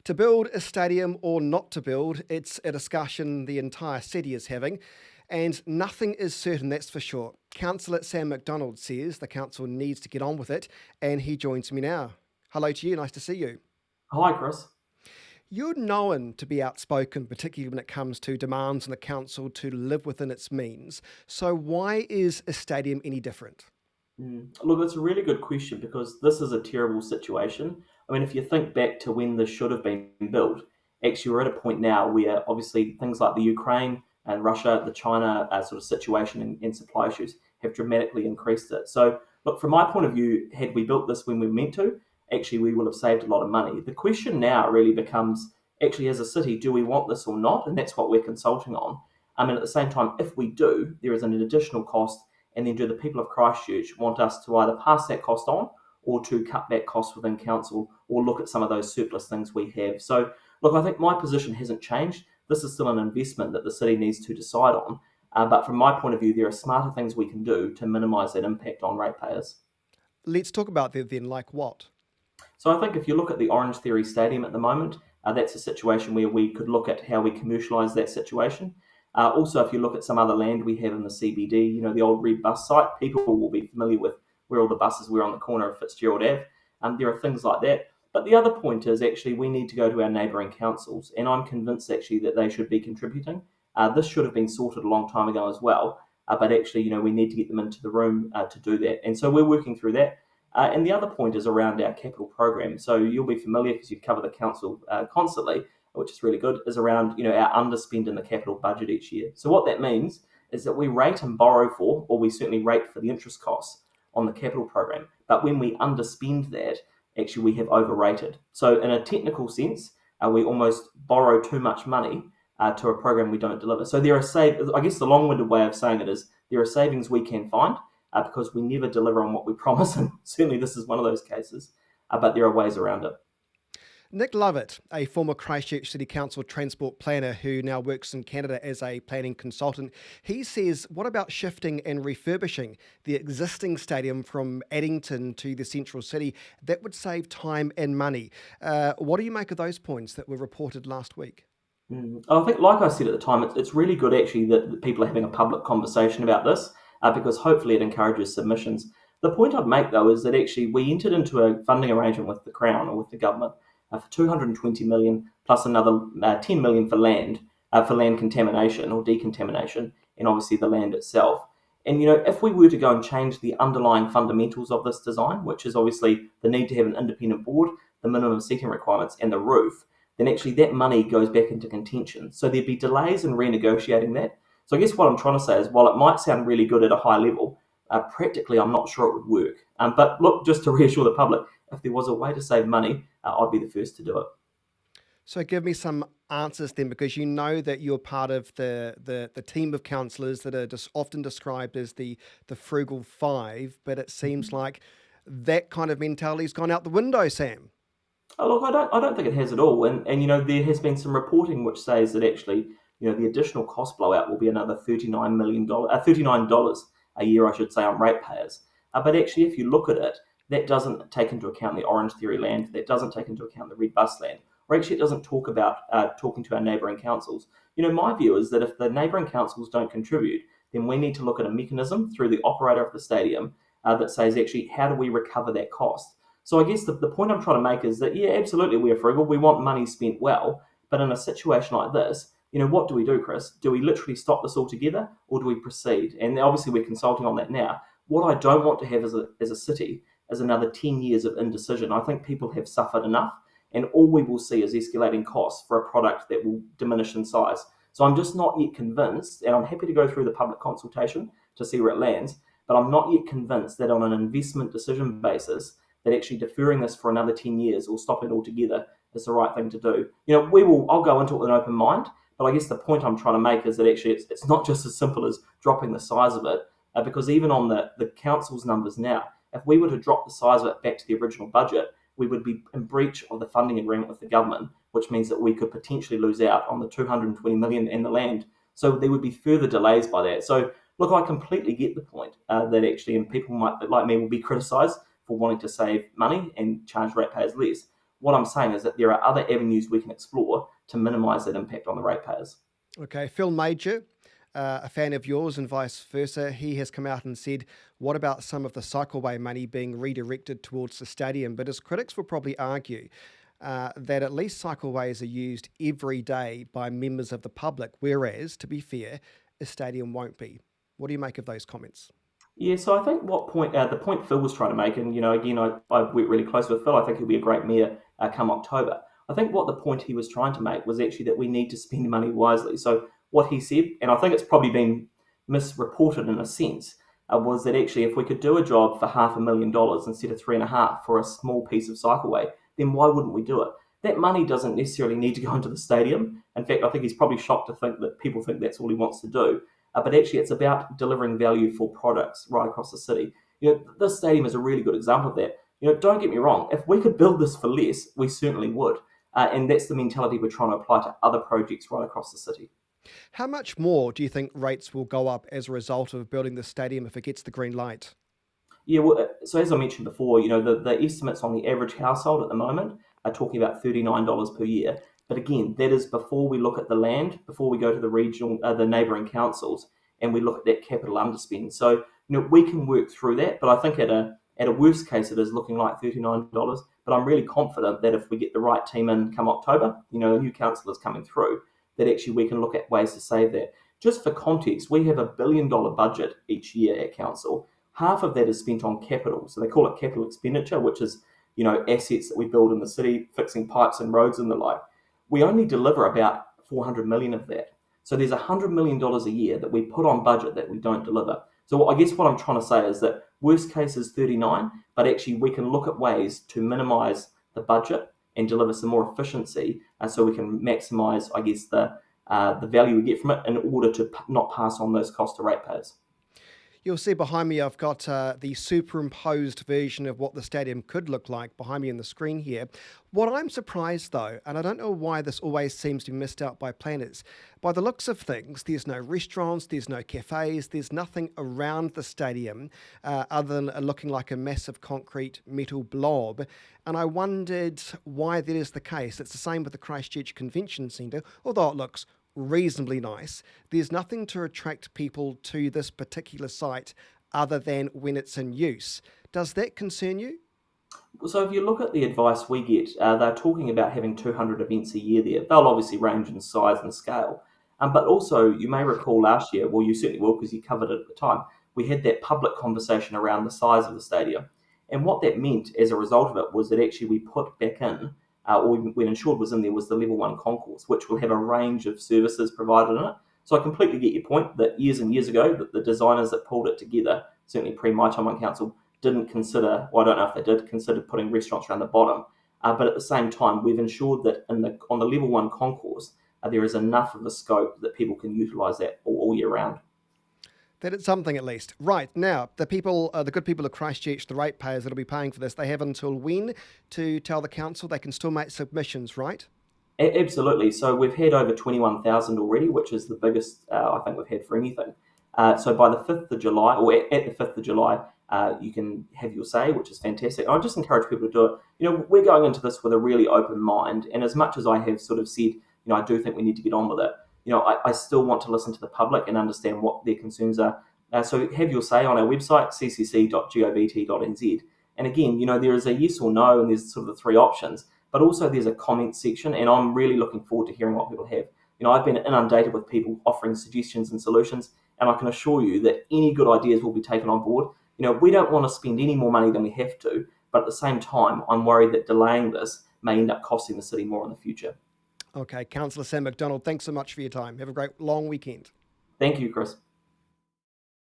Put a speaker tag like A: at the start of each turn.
A: To build a stadium or not to build, it's a discussion the entire city is having, and nothing is certain, that's for sure. Councillor Sam MacDonald says the council needs to get on with it, and he joins me now. Hello to you, nice to see you.
B: Hi, Chris.
A: You're known to be outspoken, particularly when it comes to demands on the council to live within its means. So, why is a stadium any different?
B: Look, it's a really good question because this is a terrible situation. I mean, if you think back to when this should have been built, actually, we're at a point now where obviously things like the Ukraine and Russia, the China sort of situation and supply issues have dramatically increased it. So, look, from my point of view, had we built this when we meant to, actually, we will have saved a lot of money. The question now really becomes actually, as a city, do we want this or not? And that's what we're consulting on. I mean, at the same time, if we do, there is an additional cost, and then do the people of Christchurch want us to either pass that cost on or to cut back costs within council or look at some of those surplus things we have? So, look, I think my position hasn't changed. This is still an investment that the city needs to decide on. But from my point of view, there are smarter things we can do to minimise that impact on ratepayers.
A: Let's talk about that then, like what?
B: So I think if you look at the Orange Theory Stadium at the moment, that's a situation where we could look at how we commercialise that situation. Also, if you look at some other land we have in the CBD, the old red bus site, people will be familiar with where all the buses were on the corner of Fitzgerald Ave. There are things like that. But the other point is actually we need to go to our neighbouring councils, and I'm convinced actually that they should be contributing. This should have been sorted a long time ago as well, but actually, we need to get them into the room to do that. And so we're working through that. And the other point is around our capital program. So you'll be familiar because you cover the council constantly, which is really good, is around our underspend in the capital budget each year. So what that means is that we rate and borrow for, or we certainly rate for the interest costs on the capital program. But when we underspend that, actually we have overrated. So in a technical sense, we almost borrow too much money to a program we don't deliver. So there are I guess the long-winded way of saying it is there are savings we can find because we never deliver on what we promise, and certainly this is one of those cases, but there are ways around it.
A: Nick Lovett, a former Christchurch City Council transport planner who now works in Canada as a planning consultant, he says, what about shifting and refurbishing the existing stadium from Addington to the central city? That would save time and money. What do you make of those points that were reported last week?
B: I think, like I said at the time, it's really good actually that people are having a public conversation about this because hopefully it encourages submissions. The point I'd make though is that actually we entered into a funding arrangement with the Crown or with the government for 220 million plus another 10 million for land contamination or decontamination, and obviously the land itself. And if we were to go and change the underlying fundamentals of this design, which is obviously the need to have an independent board, the minimum seating requirements, and the roof, then actually that money goes back into contention. So there'd be delays in renegotiating that. So I guess what I'm trying to say is, while it might sound really good at a high level, practically I'm not sure it would work. But look, just to reassure the public, if there was a way to save money, I'd be the first to do it.
A: So give me some answers then, because you know that you're part of the team of councillors that are just often described as the frugal five, but it seems like that kind of mentality's gone out the window, Sam.
B: Oh, look, I don't think it has at all. And there has been some reporting which says that actually, the additional cost blowout will be another $39 a year, I should say, on ratepayers. But actually, if you look at it, that doesn't take into account the Orange Theory land, that doesn't take into account the Red Bus land, or actually it doesn't talk about talking to our neighbouring councils. My view is that if the neighbouring councils don't contribute, then we need to look at a mechanism through the operator of the stadium that says actually how do we recover that cost. So I guess the point I'm trying to make is that, yeah, absolutely, we are frugal. We want money spent well. But in a situation like this, what do we do, Chris? Do we literally stop this altogether or do we proceed? And obviously we're consulting on that now. What I don't want to have as a city is another 10 years of indecision. I think people have suffered enough, and all we will see is escalating costs for a product that will diminish in size. So I'm just not yet convinced, and I'm happy to go through the public consultation to see where it lands, but I'm not yet convinced that on an investment decision basis, that actually deferring this for another 10 years or stopping it altogether is the right thing to do. I'll go into it with an open mind, but I guess the point I'm trying to make is that actually it's not just as simple as dropping the size of it, because even on the council's numbers now, if we were to drop the size of it back to the original budget, we would be in breach of the funding agreement with the government, which means that we could potentially lose out on the 220 million and the land. So there would be further delays by that. So look, I completely get the point that actually, and people might like me will be criticised for wanting to save money and charge ratepayers less. What I'm saying is that there are other avenues we can explore to minimise that impact on the ratepayers.
A: Okay, Phil Major, a fan of yours and vice versa, he has come out and said, what about some of the cycleway money being redirected towards the stadium? But his critics will probably argue that at least cycleways are used every day by members of the public, whereas, to be fair, a stadium won't be. What do you make of those comments?
B: Yeah, so I think the point Phil was trying to make, and again, I work really close with Phil. I think he'll be a great mayor come October. I think what the point he was trying to make was actually that we need to spend money wisely. So what he said, and I think it's probably been misreported in a sense, was that actually if we could do a job for $500,000 instead of 3.5 for a small piece of cycleway, then why wouldn't we do it? That money doesn't necessarily need to go into the stadium. In fact, I think he's probably shocked to think that people think that's all he wants to do. But actually, it's about delivering value for products right across the city. This stadium is a really good example of that. Don't get me wrong. If we could build this for less, we certainly would. And that's the mentality we're trying to apply to other projects right across the city.
A: How much more do you think rates will go up as a result of building the stadium if it gets the green light?
B: Yeah, well, so as I mentioned before, the estimates on the average household at the moment are talking about $39 per year. But again, that is before we look at the land, before we go to the neighbouring councils, and we look at that capital underspend. So we can work through that. But I think at a worst case, it is looking like $39. But I'm really confident that if we get the right team in come October, the new councillors coming through, that actually we can look at ways to save that. Just for context, we have $1 billion budget each year at council. Half of that is spent on capital. So they call it capital expenditure, which is, assets that we build in the city, fixing pipes and roads and the like. We only deliver about 400 million of that. So there's $100 million a year that we put on budget that we don't deliver. So I guess what I'm trying to say is that worst case is 39, but actually we can look at ways to minimise the budget and deliver some more efficiency, so we can maximise, I guess, the value we get from it in order to not pass on those costs to ratepayers.
A: You'll see behind me, I've got the superimposed version of what the stadium could look like behind me on the screen here. What I'm surprised though, and I don't know why this always seems to be missed out by planners, by the looks of things, there's no restaurants, there's no cafes, there's nothing around the stadium other than looking like a massive concrete metal blob. And I wondered why that is the case. It's the same with the Christchurch Convention Centre, although it looks reasonably nice. There's nothing to attract people to this particular site other than when it's in use. Does that concern you?
B: So if you look at the advice we get, they're talking about having 200 events a year there. They'll obviously range in size and scale. But also, you may recall last year, well, you certainly will because you covered it at the time, we had that public conversation around the size of the stadium. And what that meant as a result of it was that actually we put back in or when ensured was in there, was the level 1 concourse, which will have a range of services provided in it. So I completely get your point that years and years ago, that the designers that pulled it together, certainly pre my time on council, didn't consider, well, I don't know if they did, consider putting restaurants around the bottom. But at the same time, we've ensured that on the level 1 concourse, there is enough of a scope that people can utilise that all year round.
A: That it's something at least. Right, now, the good people of Christchurch, the ratepayers that'll be paying for this, they have until when to tell the council they can still make submissions, right?
B: Absolutely. So we've had over 21,000 already, which is the biggest I think we've had for anything. So by the 5th of July, or at the 5th of July, you can have your say, which is fantastic. I just encourage people to do it. We're going into this with a really open mind, and as much as I have sort of said, I do think we need to get on with it, I still want to listen to the public and understand what their concerns are. So have your say on our website, ccc.govt.nz. And again, there is a yes or no, and there's sort of the 3 options, but also there's a comment section, and I'm really looking forward to hearing what people have. I've been inundated with people offering suggestions and solutions, and I can assure you that any good ideas will be taken on board. We don't want to spend any more money than we have to, but at the same time, I'm worried that delaying this may end up costing the city more in the future.
A: Okay, Councillor Sam MacDonald, thanks so much for your time. Have a great long weekend.
B: Thank you, Chris.